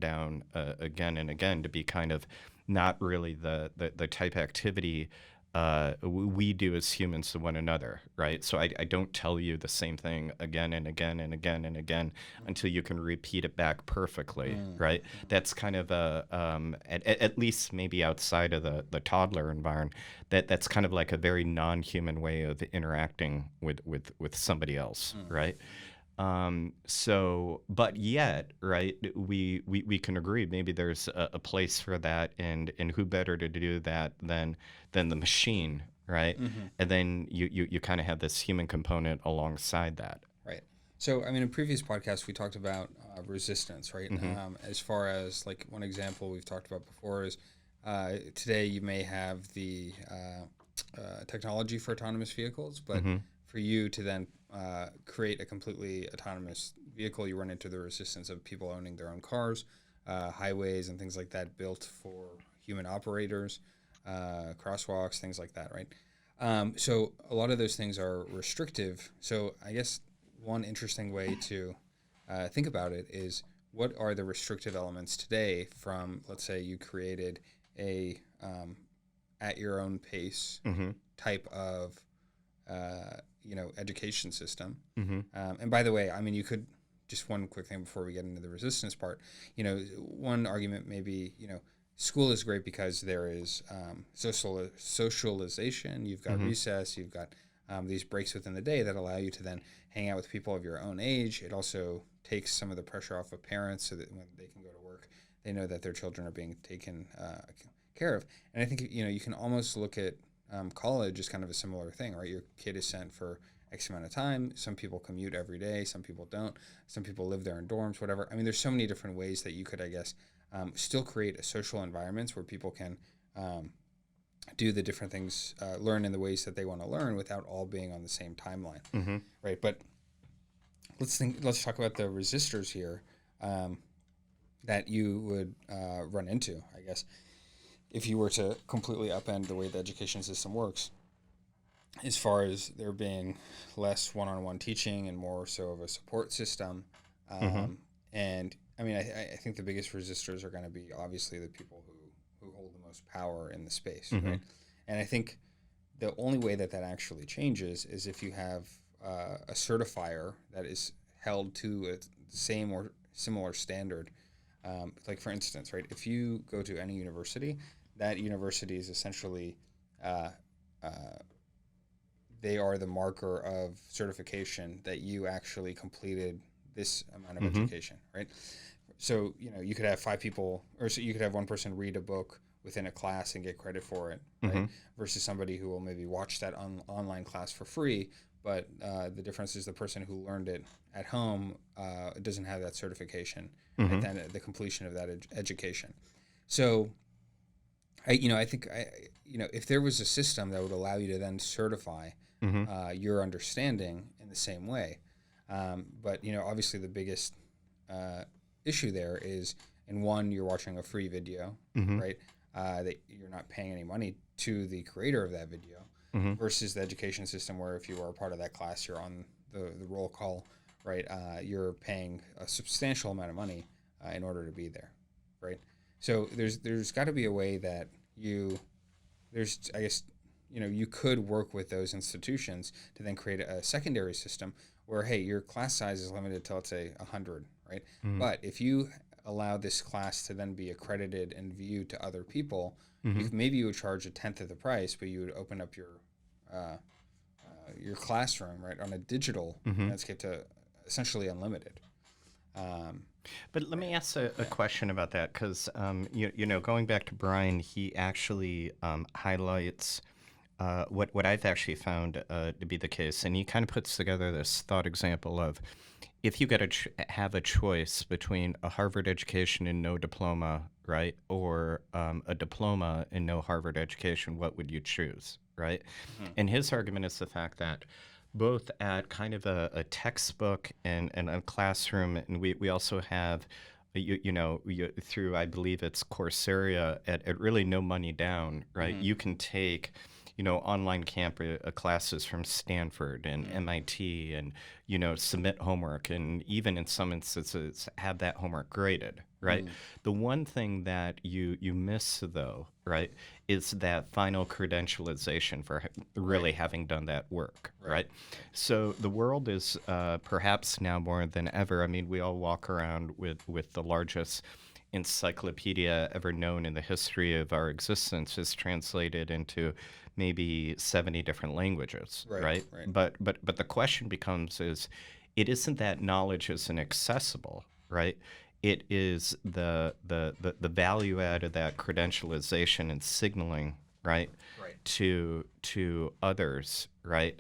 down again and again to be kind of not really the type activity we do as humans to one another, right? So I don't tell you the same thing again and again and again and again until you can repeat it back perfectly, right? That's kind of at least maybe outside of the toddler environment, that's kind of like a very non-human way of interacting with somebody else, right? But yet, right, we can agree maybe there's a place for that, and who better to do that than the machine, right? And then you kind of have this human component alongside that. Right. So, I mean, in previous podcasts, we talked about resistance, right? As far as like one example we've talked about before is today you may have the technology for autonomous vehicles, but for you to then create a completely autonomous vehicle, you run into the resistance of people owning their own cars, highways and things like that built for human operators, crosswalks, things like that, right? So a lot of those things are restrictive. So I guess one interesting way to think about it is, what are the restrictive elements today from, let's say you created a at your own pace type of education system. And by the way, I mean, you could, just one quick thing before we get into the resistance part, one argument may be, school is great because there is socialization, you've got recess, you've got these breaks within the day that allow you to then hang out with people of your own age. It also takes some of the pressure off of parents so that when they can go to work, they know that their children are being taken care of. And I think, you can almost look at college is kind of a similar thing, right? Your kid is sent for X amount of time. Some people commute every day. Some people don't. Some people live there in dorms, whatever. I mean, there's so many different ways that you could, I guess, still create a social environments where people can do the different things, learn in the ways that they want to learn without all being on the same timeline, right? But let's talk about the resistors here that you would run into, I guess, if you were to completely upend the way the education system works, as far as there being less one-on-one teaching and more so of a support system. And I mean, I think the biggest resistors are going to be obviously the people who hold the most power in the space, right? And I think the only way that actually changes is if you have a certifier that is held to a same or similar standard. Like for instance, right, if you go to any university, that university is essentially, they are the marker of certification that you actually completed this amount of education, right? So, you could have 5 people, or so you could have one person read a book within a class and get credit for it, right? Versus somebody who will maybe watch that online class for free, but the difference is the person who learned it at home doesn't have that certification at the completion of that education. So, I think if there was a system that would allow you to then certify your understanding in the same way, but obviously the biggest issue there is, in one, you're watching a free video, right? That you're not paying any money to the creator of that video, versus the education system where if you are a part of that class, you're on the roll call, right? You're paying a substantial amount of money in order to be there, right? So there's got to be a way that you could work with those institutions to then create a secondary system where, hey, your class size is limited to, let's say, 100, right? But if you allow this class to then be accredited and viewed to other people, maybe you would charge a tenth of the price, but you would open up your classroom, right, on a digital landscape to essentially unlimited. But let me ask a question about that, because going back to Bryan, he actually highlights what I've actually found to be the case, and he kind of puts together this thought example of, if you got to have a choice between a Harvard education and no diploma, right, or a diploma and no Harvard education, what would you choose, right? And his argument is the fact that both at kind of a textbook and a classroom, and we also have, through, I believe it's Coursera, at really no money down, right? You can take online classes from Stanford and MIT, and submit homework, and even in some instances have that homework graded, right? The one thing that you miss, though, right, is that final credentialization for really having done that work, right? So the world is perhaps now more than ever. I mean, we all walk around with the largest encyclopedia ever known in the history of our existence, is translated into maybe 70 different languages, right? But the question becomes is, it isn't that knowledge isn't accessible, right? It is the value add of that credentialization and signaling, right? To others, right?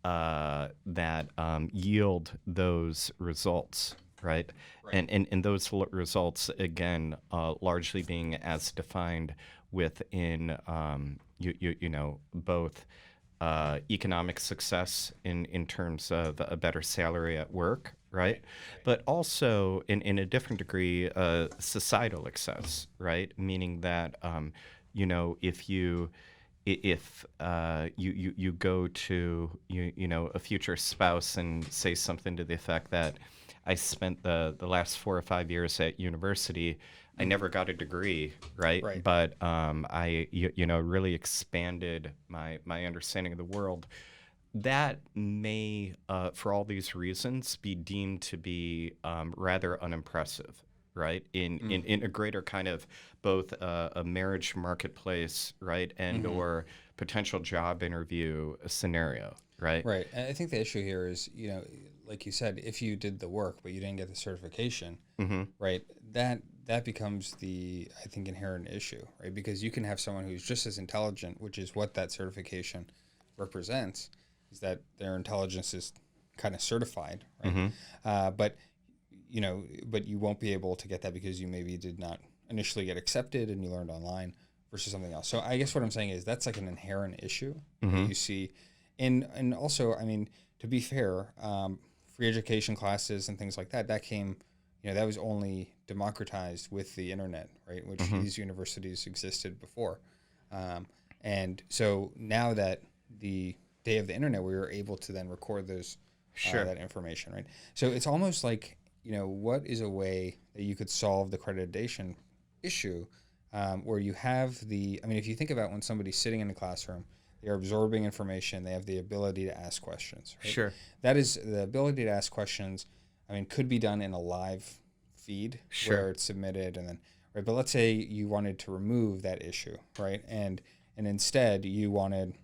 That yield those results, right? And those results, again, largely being as defined within both economic success in terms of a better salary at work, right? But also in a different degree, societal success, right? Meaning that if you go to a future spouse and say something to the effect that I spent the last 4 or 5 years at university, I never got a degree, right? But I really expanded my understanding of the world. That may, for all these reasons, be deemed to be rather unimpressive, right? In a greater kind of both a marriage marketplace, right, and or potential job interview scenario, right? Right. And I think the issue here is, like you said, if you did the work but you didn't get the certification, right, that becomes the, I think, inherent issue, right? Because you can have someone who's just as intelligent, which is what that certification represents, is that their intelligence is kind of certified, right? But you won't be able to get that because you maybe did not initially get accepted and you learned online versus something else. So I guess what I'm saying is that's like an inherent issue that you see. And also, I mean, to be fair, free education classes and things like that came, that was only democratized with the internet, right? Which these universities existed before. And so now that the day of the internet, we were able to then record those, that information, right? So it's almost like, what is a way that you could solve the accreditation issue where you have if you think about when somebody's sitting in a classroom, they're absorbing information, they have the ability to ask questions, right? That is, the ability to ask questions, could be done in a live feed where it's submitted and then, right? But let's say you wanted to remove that issue, right? And instead you wanted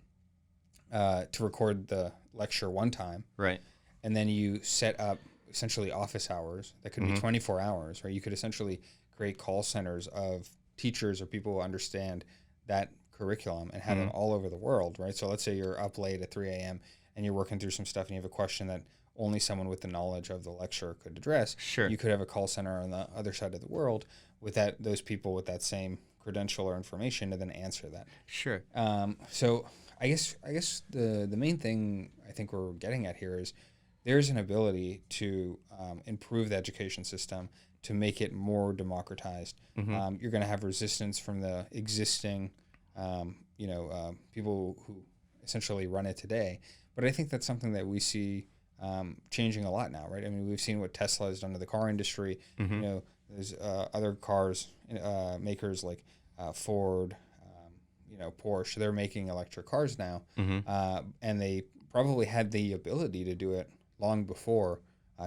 to record the lecture one time, right? And then you set up essentially office hours that could be 24 hours, right? You could essentially create call centers of teachers or people who understand that curriculum and have them all over the world, right? So let's say you're up late at 3 a.m. and you're working through some stuff and you have a question that only someone with the knowledge of the lecture could address. You could have a call center on the other side of the world with those people with that same credential or information to then answer that. So I guess the main thing I think we're getting at here is there's an ability to improve the education system to make it more democratized. You're going to have resistance from the existing people who essentially run it today. But I think that's something that we see changing a lot now, right? I mean, we've seen what Tesla has done to the car industry. There's other cars makers like Ford, Porsche. They're making electric cars now, and they probably had the ability to do it long before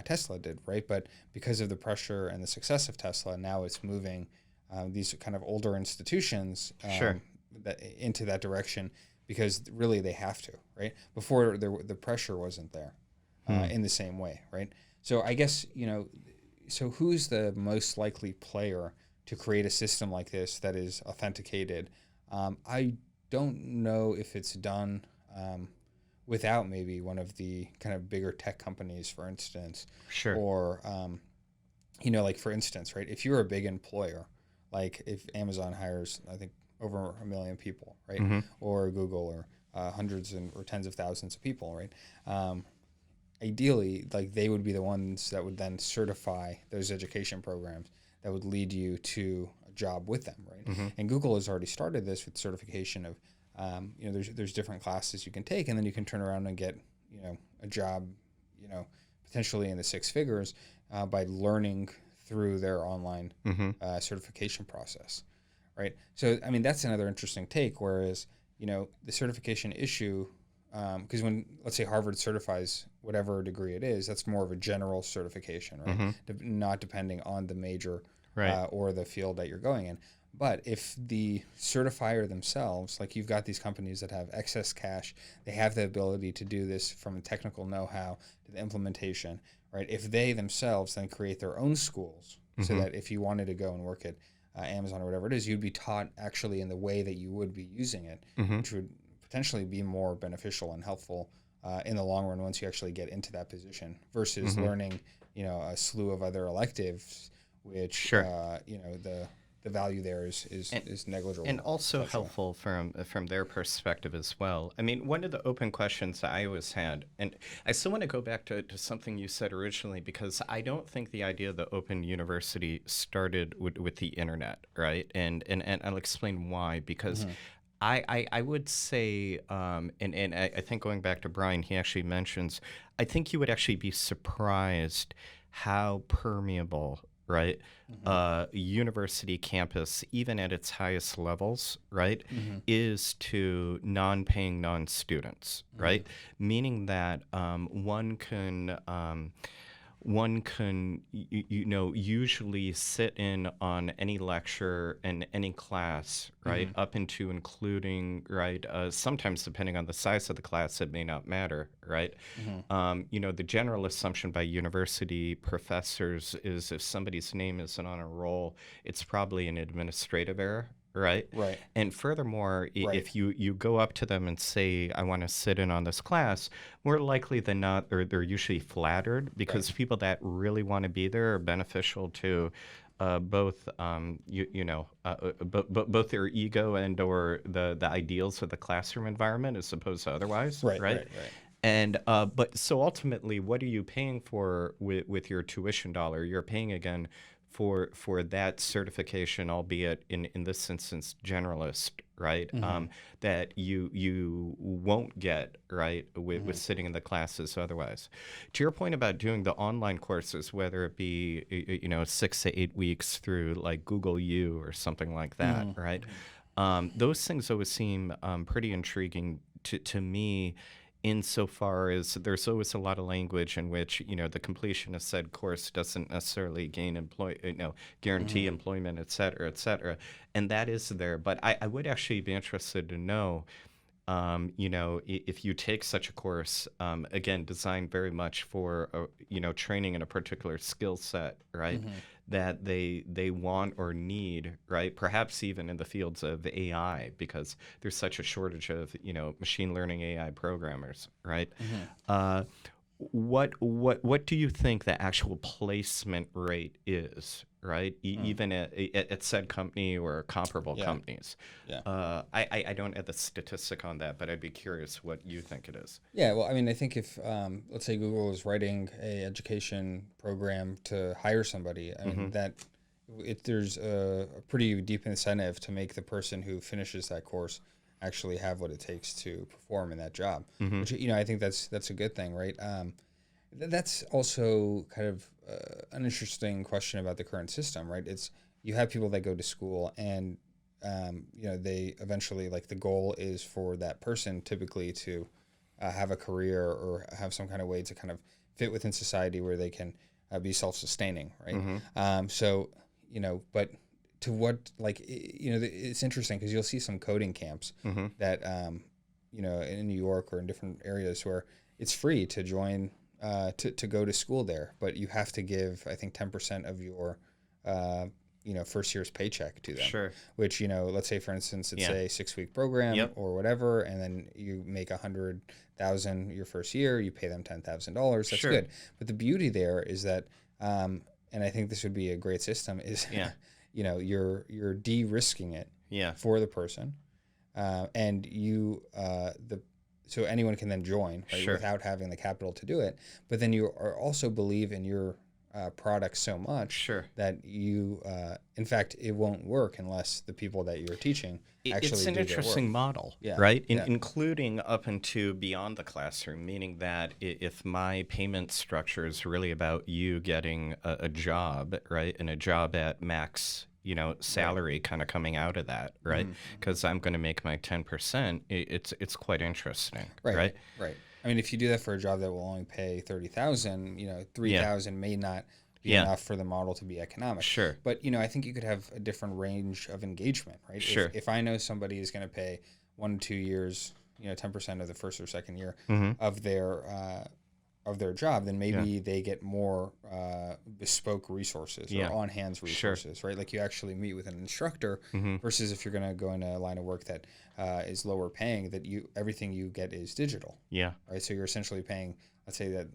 Tesla did, right? But because of the pressure and the success of Tesla, now it's moving these kind of older institutions into that direction because really they have to, right? Before the pressure wasn't there in the same way, right? So I guess, so who's the most likely player to create a system like this that is authenticated? I don't know if it's done without maybe one of the kind of bigger tech companies, for instance. Or, like for instance, right, if you're a big employer, like if Amazon hires, I think, over 1 million people, right? Or Google, or hundreds or tens of thousands of people, right? Ideally, like they would be the ones that would then certify those education programs that would lead you to a job with them, right? And Google has already started this with certification of there's different classes you can take, and then you can turn around and get, a job, potentially in the six figures by learning through their online certification process, right? So, I mean, that's another interesting take, whereas, the certification issue, because when, let's say, Harvard certifies whatever degree it is, that's more of a general certification, right? Not depending on the major or the field that you're going in. But if the certifier themselves, like you've got these companies that have excess cash, they have the ability to do this from a technical know-how to the implementation, right? If they themselves then create their own schools, so that if you wanted to go and work at Amazon or whatever it is, you'd be taught actually in the way that you would be using it, which would potentially be more beneficial and helpful in the long run once you actually get into that position versus learning, a slew of other electives, which, the value there is negligible. And also helpful from their perspective as well. I mean, one of the open questions I always had, and I still want to go back to something you said originally, because I don't think the idea of the open university started with the internet, right? And I'll explain why, because I would say, and I think going back to Bryan, he actually mentions, I think you would actually be surprised how permeable, right, university campus, even at its highest levels, right, is to non-paying non-students, right? Meaning that one can usually sit in on any lecture and any class, right, up into including, right, sometimes depending on the size of the class, it may not matter, right? The general assumption by university professors is if somebody's name isn't on a roll, it's probably an administrative error. Right. And furthermore, if you go up to them and say, I want to sit in on this class, more likely than not, they're usually flattered, because people that really want to be there are beneficial to both both their ego and or the ideals of the classroom environment as opposed to otherwise. Right. And but so ultimately, what are you paying for with your tuition dollar? You're paying again for that certification, albeit in this instance generalist, right? That you won't get, right, with sitting in the classes otherwise. To your point about doing the online courses, whether it be 6 to 8 weeks through like Google U or something like that, right? Those things always seem pretty intriguing to me, insofar as there's always a lot of language in which the completion of said course doesn't necessarily guarantee employment, et cetera, and that is there. But I would actually be interested to know, if you take such a course, again, designed very much for training in a particular skill set, right? That they want or need, right? Perhaps even in the fields of AI, because there's such a shortage of machine learning AI programmers, right? What do you think the actual placement rate is, right? Even at said company or comparable companies? I don't have the statistic on that, but I'd be curious what you think it is. Yeah, well, I mean, I think if, let's say Google is writing a education program to hire somebody, I mean, there's a pretty deep incentive to make the person who finishes that course actually have what it takes to perform in that job, which, I think that's a good thing, right? That's also kind of an interesting question about the current system, right? It's, you have people that go to school and, they eventually, like, the goal is for that person typically to have a career or have some kind of way to kind of fit within society where they can be self-sustaining, right? So, but to what, like, it's interesting because you'll see some coding camps that, in New York or in different areas where it's free to join, to go to school there, but you have to give, I think, 10% of your, first year's paycheck to them. Sure. Which, let's say, for instance, it's a 6-week program or whatever, and then you make $100,000 your first year, you pay them $10,000. That's good. But the beauty there is that, and I think this would be a great system, is, you're de-risking it for the person, and so anyone can then join, right, without having the capital to do it. But then you are also believe in your product so much Sure. that you, in fact, it won't work unless the people that you're teaching actually It's an do their interesting work. model, Yeah, right? yeah. Including up into beyond the classroom, meaning that if my payment structure is really about you getting a job, right, and a job at max, salary kind of coming out of that, right? Because I'm going to make my 10%, it's quite interesting, right? Right. I mean, if you do that for a job that will only pay 30,000, Yeah. 3,000 may not be Yeah. enough for the model to be economic. Sure. But I think you could have a different range of engagement, right? Sure. If I know somebody is going to pay 1 to 2 years, 10% of the first or second year Mm-hmm. of their job, then maybe they get more bespoke resources or Yeah. on-hands Sure. resources, right? Like you actually meet with an instructor Mm-hmm. versus if you're going to go in a line of work that is lower paying, that everything you get is digital, Yeah. right? So you're essentially paying, let's say that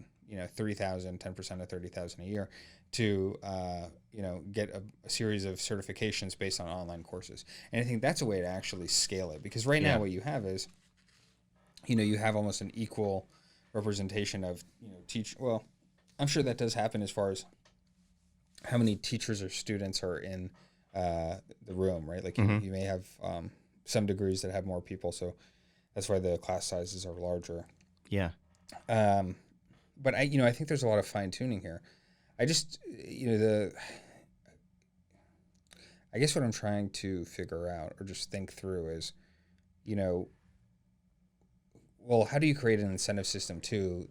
3,000, 10% of 30,000 a year to get a series of certifications based on online courses. And I think that's a way to actually scale it, because right Yeah. now what you have is you have almost an equal representation of well, I'm sure that does happen as far as how many teachers or students are in the room, right? Like you may have some degrees that have more people, so that's why the class sizes are larger. Yeah. But I think there's a lot of fine tuning here. I just I guess what I'm trying to figure out or just think through is, well, how do you create an incentive system too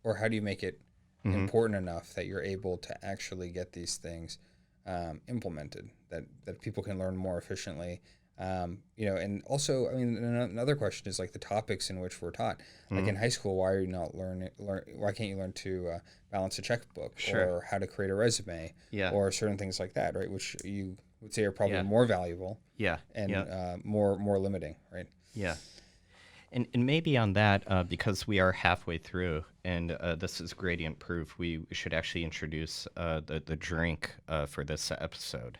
or how do you make it important enough that you're able to actually get these things implemented, that people can learn more efficiently, and also, I mean, another question is like the topics in which we're taught. Like in high school, why are you not why can't you learn to balance a checkbook Sure. or how to create a resume Yeah. or certain things like that, right? Which you would say are probably Yeah. more valuable Yeah. and Yeah. more limiting, right? Yeah. And maybe on that, because we are halfway through, and this is gradient proof, we should actually introduce the drink for this episode.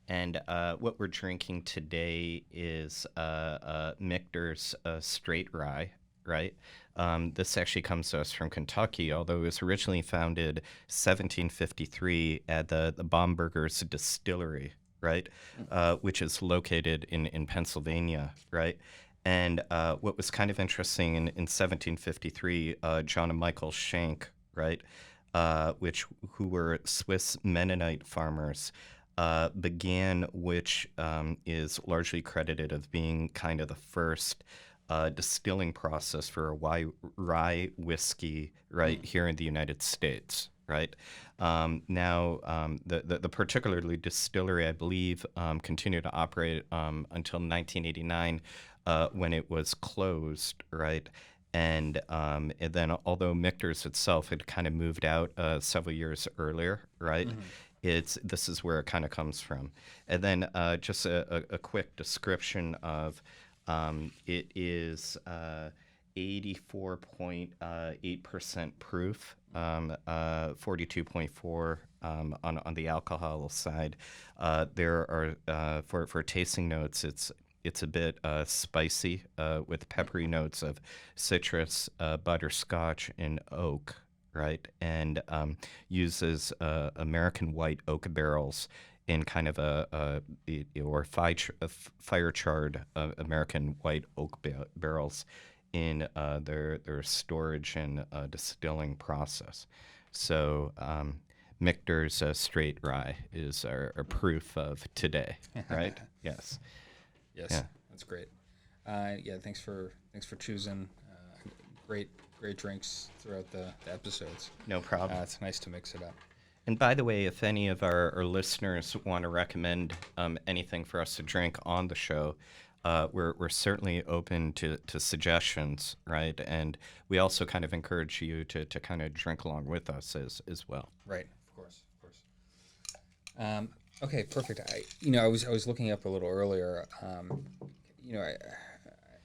And what we're drinking today is Michter's Straight Rye, right? This actually comes to us from Kentucky, although it was originally founded 1753 at the Baumburger's Distillery, right? Which is located in Pennsylvania, right? And what was kind of interesting in 1753, John and Michael Schenck, right, who were Swiss Mennonite farmers, began, which is largely credited of being kind of the first distilling process for a rye whiskey, right, here in the United States, right? Now, the particularly distillery, I believe, continued to operate until 1989, when it was closed, right? And then, although Michter's itself had kind of moved out several years earlier, right? This is where it kind of comes from. And then just a quick description of it is 84.8% proof, 42.4 on the alcohol side. There are for tasting notes, it's a bit spicy with peppery notes of citrus, butterscotch, and oak, right? And uses American white oak barrels in kind of fire charred American white oak barrels in their storage and distilling process. So Michter's Straight Rye is our proof of today, right? Yes. Yes, Yeah. that's great. Thanks for choosing great drinks throughout the episodes. No problem. It's nice to mix it up. And by the way, if any of our listeners want to recommend anything for us to drink on the show, we're certainly open to suggestions, right? And we also kind of encourage you to kind of drink along with us as well. Right, of course. Okay, perfect. I was looking up a little earlier.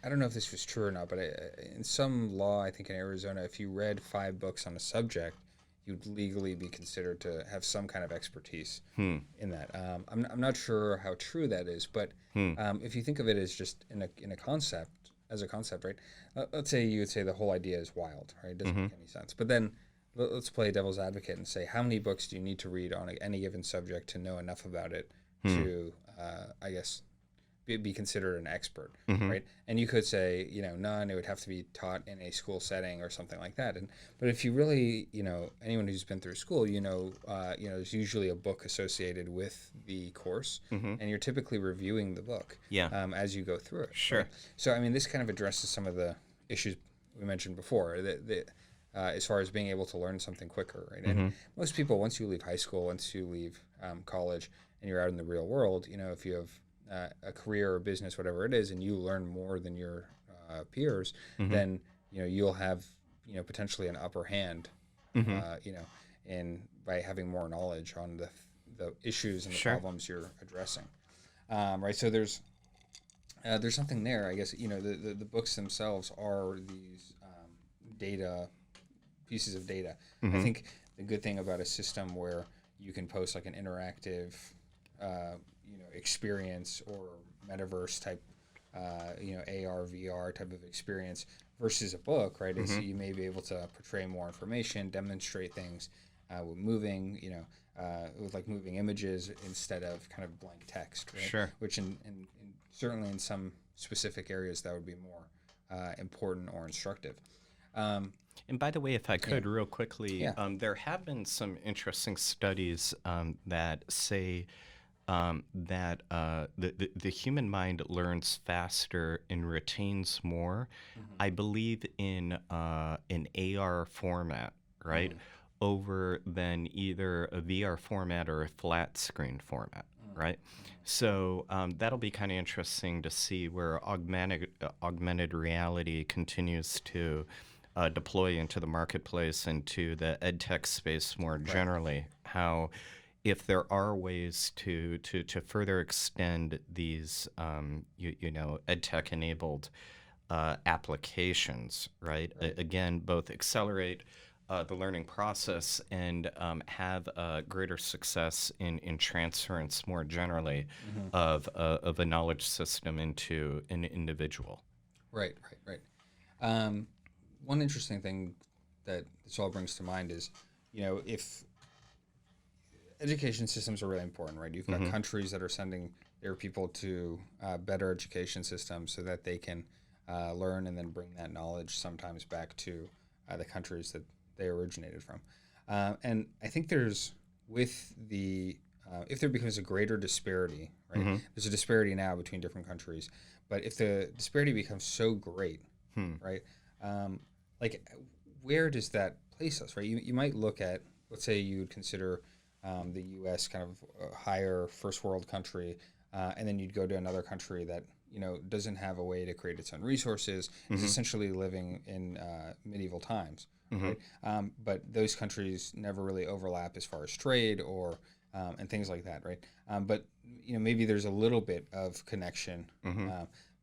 I don't know if this was true or not, but in some law, I think in Arizona, if you read 5 books on a subject, you'd legally be considered to have some kind of expertise in that. I'm not sure how true that is, but if you think of it as just in a concept, right? Let's say you would say the whole idea is wild, right? It doesn't make any sense. But then let's play devil's advocate and say, how many books do you need to read on any given subject to know enough about it to, I guess, be considered an expert, right? And you could say, none. It would have to be taught in a school setting or something like that. But if you really, anyone who's been through school, there's usually a book associated with the course, and you're typically reviewing the book, as you go through it. Sure. Right? So, I mean, this kind of addresses some of the issues we mentioned before. As far as being able to learn something quicker, right? And most people, once you leave high school, once you leave college, and you're out in the real world, if you have a career or business, whatever it is, and you learn more than your peers, then you'll have potentially an upper hand, in by having more knowledge on the issues and the problems you're addressing, right? So there's something there, I guess. The books themselves are these pieces of data. I think the good thing about a system where you can post like an interactive experience or metaverse type, AR, VR type of experience versus a book, right? Is you may be able to portray more information, demonstrate things with moving, with like moving images instead of kind of blank text, right? Sure. Which in certainly in some specific areas that would be more important or instructive. And by the way, if I could, real quickly, there have been some interesting studies that say that the human mind learns faster and retains more, I believe, in an AR format, right, over than either a VR format or a flat screen format, right? So that'll be kind of interesting to see where augmented reality continues to deploy into the marketplace and to the EdTech space more generally. How, if there are ways to further extend these, EdTech-enabled applications, right? Again, both accelerate the learning process and have greater success in transference more generally of a knowledge system into an individual. Right. One interesting thing that this all brings to mind is, if education systems are really important, right? You've got countries that are sending their people to better education systems so that they can learn and then bring that knowledge sometimes back to the countries that they originated from. And I think there's, with the, if there becomes a greater disparity, right? There's a disparity now between different countries, but if the disparity becomes so great, right? Like, where does that place us, right? You might look at, let's say you would consider the U.S. kind of a higher first world country, and then you'd go to another country that doesn't have a way to create its own resources, is essentially living in medieval times, right? But those countries never really overlap as far as trade or and things like that, right? But maybe there's a little bit of connection.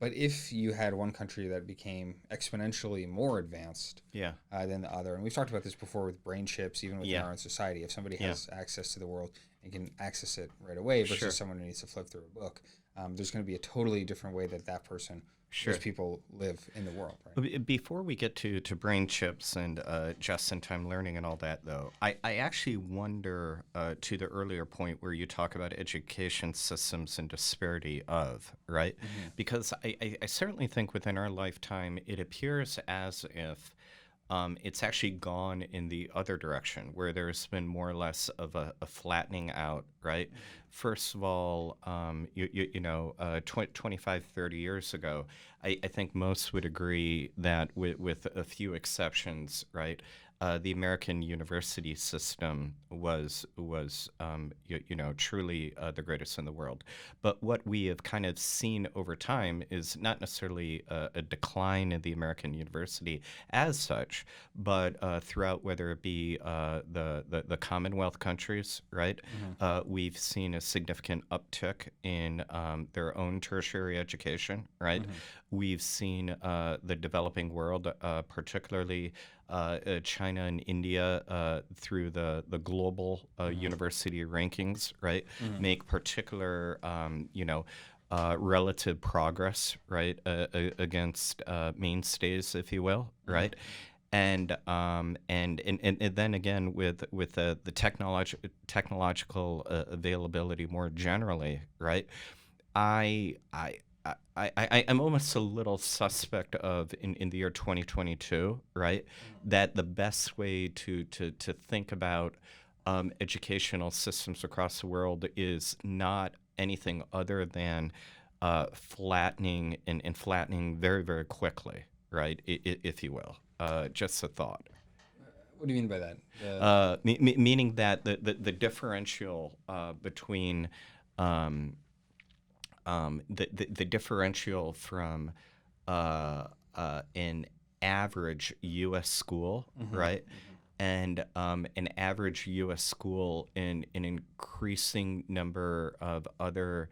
But if you had one country that became exponentially more advanced than the other, and we've talked about this before with Brainchips, even within our own society, if somebody has access to the world and can access it right away versus someone who needs to flip through a book, there's going to be a totally different way that person, those people live in the world. Right? Before we get to Brainchips and just-in-time learning and all that, though, I actually wonder, to the earlier point where you talk about education systems and disparity of, right? Because I certainly think within our lifetime, it appears as if it's actually gone in the other direction, where there's been more or less of a flattening out, right? First of all, 25, 30 years ago, I think most would agree that with a few exceptions, right, the American university system was truly the greatest in the world. But what we have kind of seen over time is not necessarily a decline in the American university as such, but throughout, whether it be the Commonwealth countries, right, we've seen a significant uptick in their own tertiary education, right? We've seen the developing world, particularly China and India, through the global university rankings, right, make particular, relative progress, right, against mainstays, if you will, right? And then again with the technological availability more generally, right? I I I'm almost a little suspect of in the year 2022, right? That the best way to think about educational systems across the world is not anything other than flattening and flattening very, very quickly, right? If you will. Just a thought. What do you mean by that? Meaning that the differential between um, the differential from an average U.S. school, right, and an average U.S. school in an increasing number of other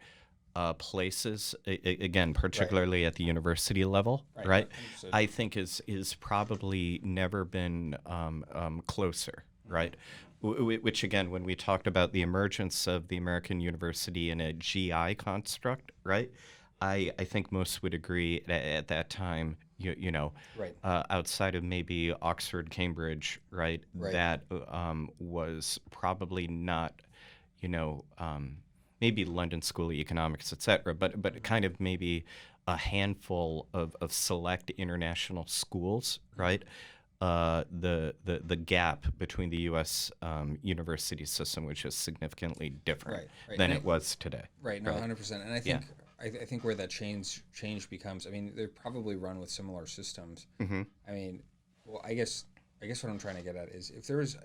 places, again, Right. particularly at the university level, Right. right, Understood. I think is probably never been closer, right? Which again, when we talked about the emergence of the American university in a GI construct, right? I think most would agree at that time, Right. outside of maybe Oxford, Cambridge, right, Right. that was probably not, you know, maybe London School of Economics, et cetera, but kind of maybe a handful of select international schools, right? The gap between the U.S. University system, which is significantly different Right. Right. than it was today, Right. No, right? 100%. And I Yeah. think I think where that change becomes. I mean, they're probably run with similar systems. Mm-hmm. I mean, well, I guess what I'm trying to get at is if there is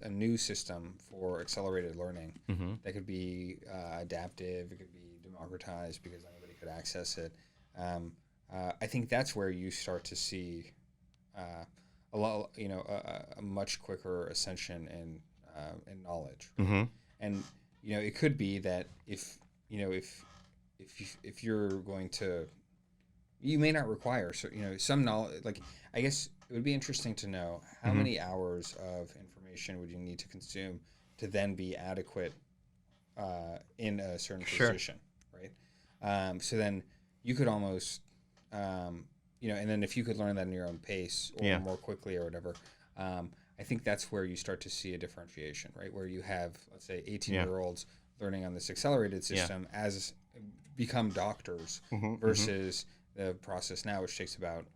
a new system for accelerated learning Mm-hmm. that could be adaptive, it could be democratized because anybody could access it. I think that's where you start to see a lot, a much quicker ascension in knowledge, right? Mm-hmm. And it could be that if you're going to, you may not require some knowledge. Like, I guess it would be interesting to know how Mm-hmm. many hours of information would you need to consume to then be adequate in a certain Sure. position, right? So then you could almost, and then if you could learn that in your own pace or Yeah. more quickly or whatever, I think that's where you start to see a differentiation, right? Where you have, let's say, 18-year-olds learning on this accelerated Yeah. system as become doctors Mm-hmm. versus the process now, which takes about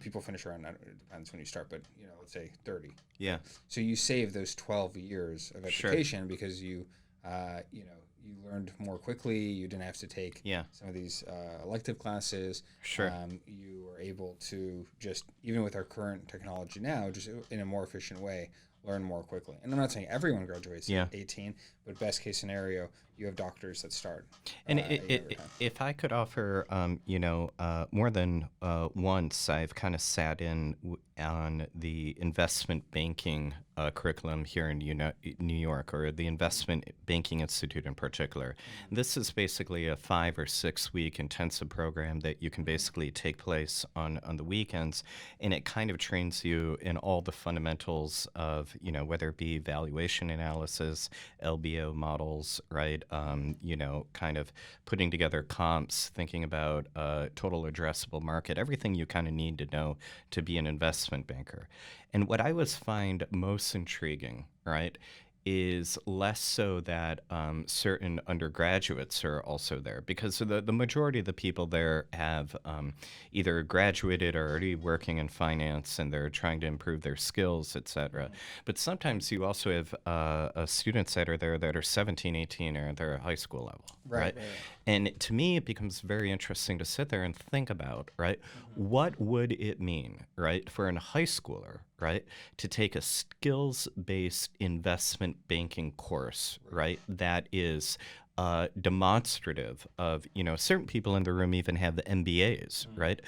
people finish around, it depends when you start, but let's say 30. Yeah. So you save those 12 years of Sure. education because you learned more quickly. You didn't have to take Yeah. some of these elective classes. Sure. You were able to just, even with our current technology now, just in a more efficient way, learn more quickly. And I'm not saying everyone graduates Yeah. at 18, but best case scenario, you have doctors that start. And a younger time. if I could offer, more than once, I've kind of sat in on the investment banking curriculum here in New York, or the Investment Banking Institute in particular. This is basically a 5 or 6 week intensive program that you can basically take place on the weekends, and it kind of trains you in all the fundamentals of, whether it be valuation analysis, LBO models, right? Kind of putting together comps, thinking about total addressable market, everything you kind of need to know to be an investment banker. And what I always find most intriguing, right, is less so that certain undergraduates are also there, because the majority of the people there have either graduated or already working in finance, and they're trying to improve their skills, etc. But sometimes you also have students that are there that are 17, 18, or they're at high school level, right? Right. And to me, it becomes very interesting to sit there and think about, right? What would it mean, right, for a high schooler, right, to take a skills-based investment banking course, right, that is demonstrative of, certain people in the room even have the MBAs, right?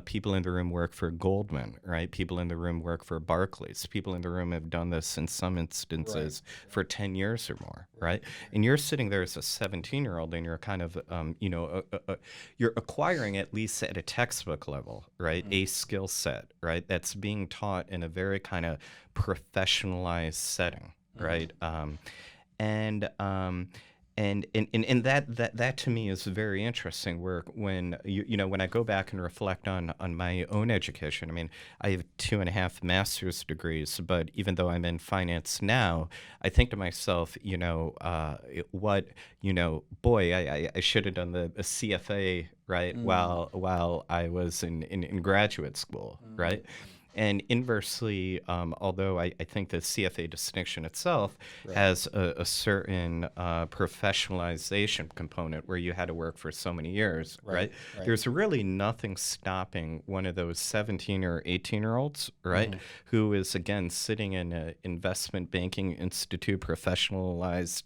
People in the room work for Goldman, right? People in the room work for Barclays. People in the room have done this in some instances for 10 years or more, right? And you're sitting there as a 17-year-old, and you're kind of, you're acquiring, at least at a textbook level, right, a skill set, right, that's being taught in a very kind of professionalized setting, right? And And that to me is very interesting. Where when when I go back and reflect on my own education, I mean, I have 2.5 master's degrees, but even though I'm in finance now, I think to myself, what boy, I should have done a CFA, right, while I was in graduate school, right. And inversely, although I think the CFA distinction itself has a certain professionalization component where you had to work for so many years, right? There's really nothing stopping one of those 17 or 18-year-olds, right, who is, again, sitting in an investment banking institute, professionalized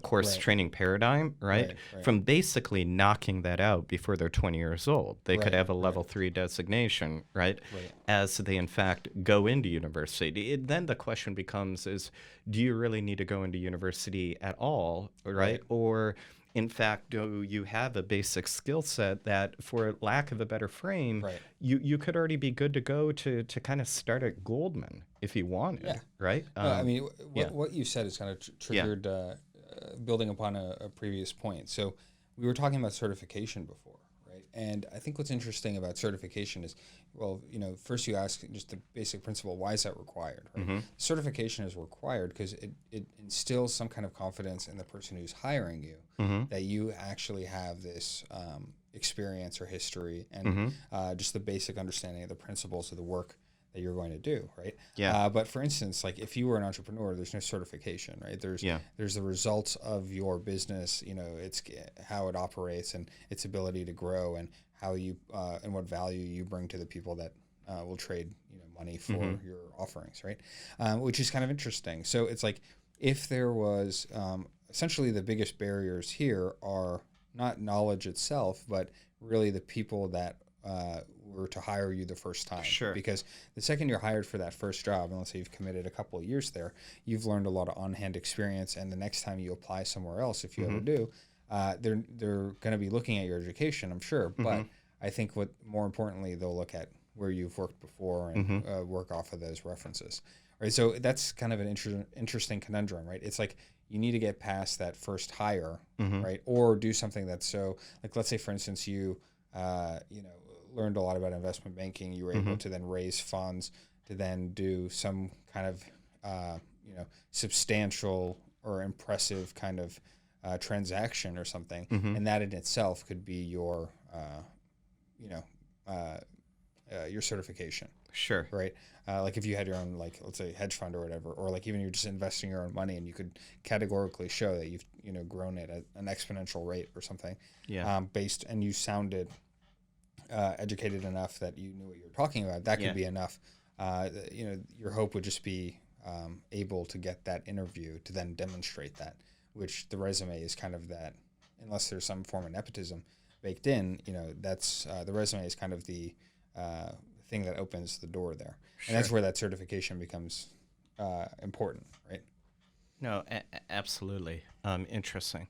course training paradigm, right? From basically knocking that out before they're 20 years old. They could have a level 3 designation, right? As they in fact go into university. Then the question becomes is, do you really need to go into university at all, right? Or in fact, do you have a basic skill set that, for lack of a better frame, you could already be good to go to kind of start at Goldman if you wanted, right? No, I mean, what you said is kind of triggered, building upon a previous point. So we were talking about certification before, right? And I think what's interesting about certification is, well, first you ask just the basic principle, why is that required, right? Certification is required because it instills some kind of confidence in the person who's hiring you that you actually have this experience or history and just the basic understanding of the principles of the work that you're going to do, right? But for instance, like if you were an entrepreneur, there's no certification, right? There's the results of your business, it's how it operates and its ability to grow and how you and what value you bring to the people that will trade money for your offerings, right? Which is kind of interesting. So it's like if there was essentially the biggest barriers here are not knowledge itself, but really the people that were to hire you the first time. Sure. Because the second you're hired for that first job, and let's say you've committed a couple of years there, you've learned a lot of on-hand experience, and the next time you apply somewhere else, if you ever do, they're going to be looking at your education, I'm sure. But I think what more importantly, they'll look at where you've worked before and work off of those references. Right. So that's kind of an interesting conundrum, right? It's like you need to get past that first hire, right? Or do something that's so, like, let's say, for instance, you learned a lot about investment banking. You were able to then raise funds to then do some kind of, substantial or impressive kind of transaction or something. And that in itself could be your, your certification. Sure. Right. Like if you had your own, like, let's say hedge fund or whatever, or like even you're just investing your own money and you could categorically show that you've, grown it at an exponential rate or something. And you sounded educated enough that you knew what you were talking about. That could be enough. Your hope would just be able to get that interview to then demonstrate that, which the resume is kind of that, unless there's some form of nepotism baked in, that's the resume is kind of the thing that opens the door there. Sure. And that's where that certification becomes important, right? No, absolutely. Interesting.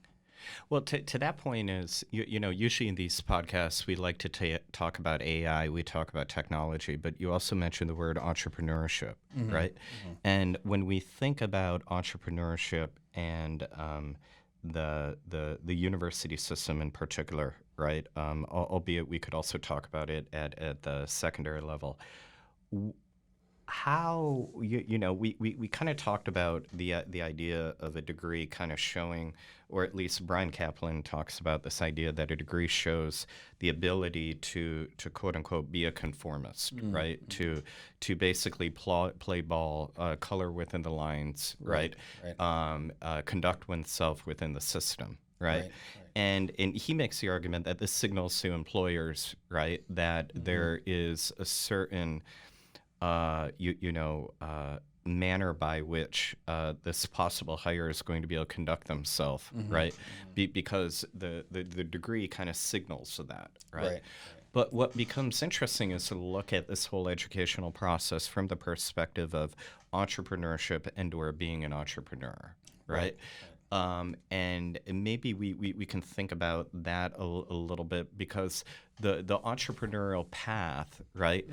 Well, to that point is, usually in these podcasts, we like to talk about AI, we talk about technology, but you also mentioned the word entrepreneurship, right? And when we think about entrepreneurship and the university system in particular, right? Albeit we could also talk about it at the secondary level. How we kind of talked about the idea of a degree kind of showing, or at least Bryan Caplan talks about this idea that a degree shows the ability to quote unquote be a conformist, right? To basically play ball, color within the lines, right? Conduct oneself within the system. Right. And he makes the argument that this signals to employers, right, that there is a certain manner by which this possible hire is going to be able to conduct themselves, right? Because the degree kind of signals to that, right? But what becomes interesting is to look at this whole educational process from the perspective of entrepreneurship and or being an entrepreneur, right? And maybe we can think about that a little bit, because the entrepreneurial path, right,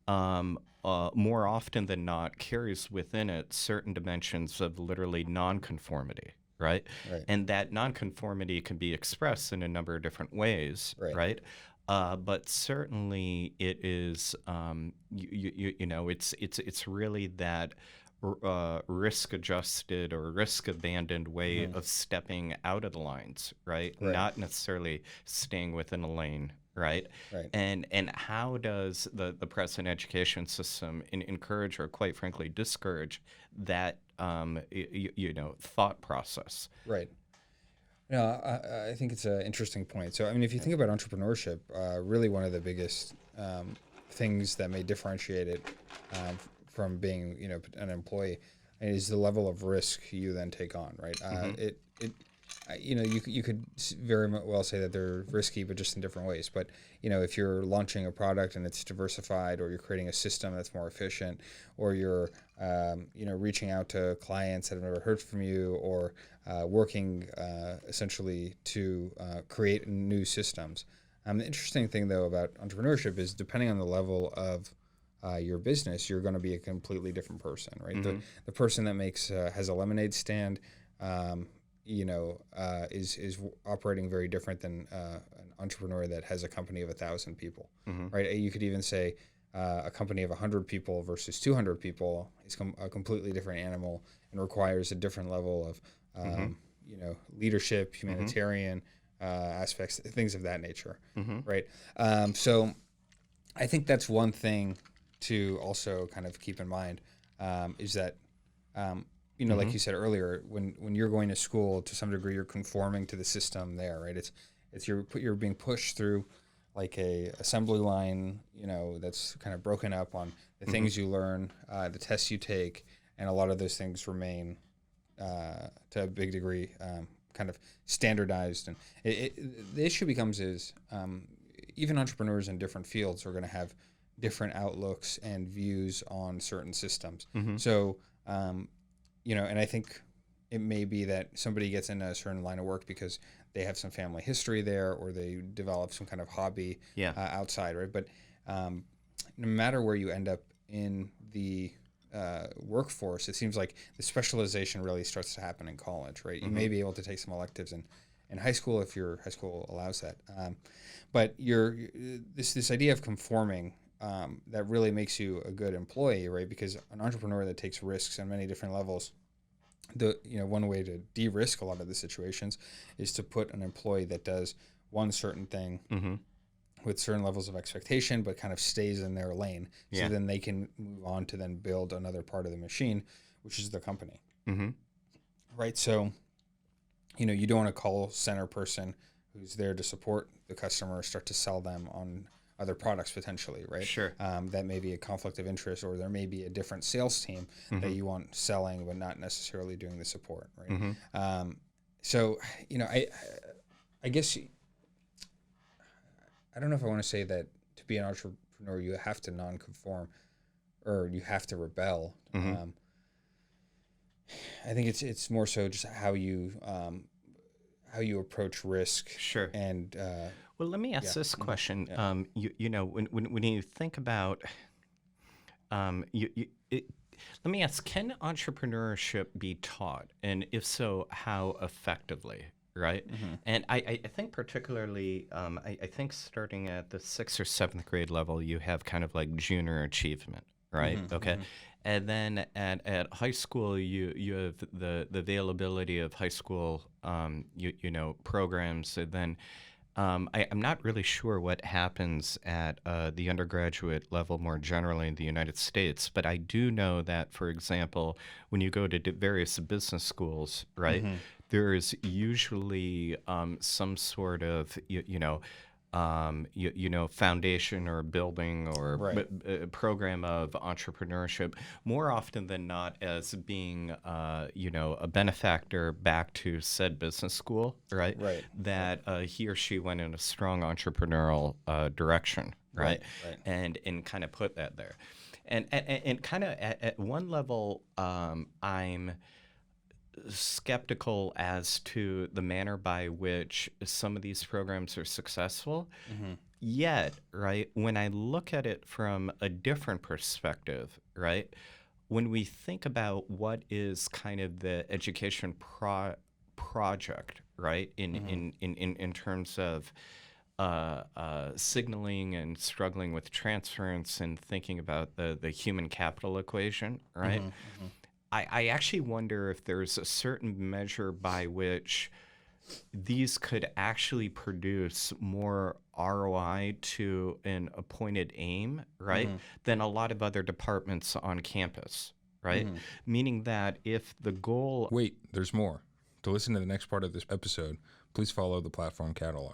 more often than not carries within it certain dimensions of literally non-conformity, right? Right. And that nonconformity can be expressed in a number of different ways, Right. right? But certainly it is, it's really that risk-adjusted or risk-abandoned way Mm-hmm. of stepping out of the lines, right? Right. Not necessarily staying within a lane, right? Right. And how does the present education system encourage or, quite frankly, discourage that thought process? Right. No, I think it's an interesting point. So, I mean, if you think about entrepreneurship, really one of the biggest things that may differentiate it from being, an employee is the level of risk you then take on, right? You could very well say that they're risky, but just in different ways. But if you're launching a product and it's diversified, or you're creating a system that's more efficient, or you're reaching out to clients that have never heard from you, or working essentially to create new systems. The interesting thing, though, about entrepreneurship is depending on the level of your business, you're going to be a completely different person, right? Mm-hmm. The person that has a lemonade stand. Is operating very different than an entrepreneur that has a company of 1,000 people, Mm-hmm. right? You could even say a company of 100 people versus 200 people is a completely different animal and requires a different level of, leadership, humanitarian aspects, things of that nature, Mm-hmm. right? So I think that's one thing to also kind of keep in mind is that like you said earlier, when you're going to school, to some degree, you're conforming to the system there, right? It's you're being pushed through like a assembly line, that's kind of broken up on the things you learn, the tests you take, and a lot of those things remain to a big degree kind of standardized. And the issue becomes is even entrepreneurs in different fields are going to have different outlooks and views on certain systems. Mm-hmm. So and I think it may be that somebody gets in a certain line of work because they have some family history there, or they develop some kind of hobby outside, right? But no matter where you end up in the workforce, it seems like the specialization really starts to happen in college, right? You may be able to take some electives in high school if your high school allows that, but this idea of conforming. That really makes you a good employee, right? Because an entrepreneur that takes risks on many different levels, one way to de-risk a lot of the situations is to put an employee that does one certain thing with certain levels of expectation, but kind of stays in their lane. So then they can move on to then build another part of the machine, which is the company. Mm-hmm. Right? So, you don't want a call center person who's there to support the customer start to sell them on other products potentially, right? Sure. That may be a conflict of interest, or there may be a different sales team that you want selling but not necessarily doing the support, right? Mm-hmm. So, I guess I don't know if I want to say that to be an entrepreneur you have to non-conform or you have to rebel. Mm-hmm. I think it's more so just how you approach risk. Sure. And well, let me ask this question. Yeah. When you think about, let me ask: can entrepreneurship be taught, and if so, how effectively? Right. And I think particularly, I think starting at the 6th or 7th grade level, you have kind of like junior achievement, right? Okay. And then at high school, you have the availability of high school, programs. And then I'm not really sure what happens at the undergraduate level more generally in the United States, but I do know that, for example, when you go to various business schools, right, there is usually some sort of, foundation or building or Right. program of entrepreneurship, more often than not as being, a benefactor back to said business school, right? Right. That he or she went in a strong entrepreneurial direction, right? Right. And kind of put that there. And kind of at one level, I'm skeptical as to the manner by which some of these programs are successful. Yet, right, when I look at it from a different perspective, right, when we think about what is kind of the education project, right? In terms of signaling and struggling with transference and thinking about the human capital equation, right? I actually wonder if there's a certain measure by which these could actually produce more ROI to an appointed aim, right, than a lot of other departments on campus, right? Meaning that if the goal... Wait, there's more. To listen to the next part of this episode, please follow the platform catalog.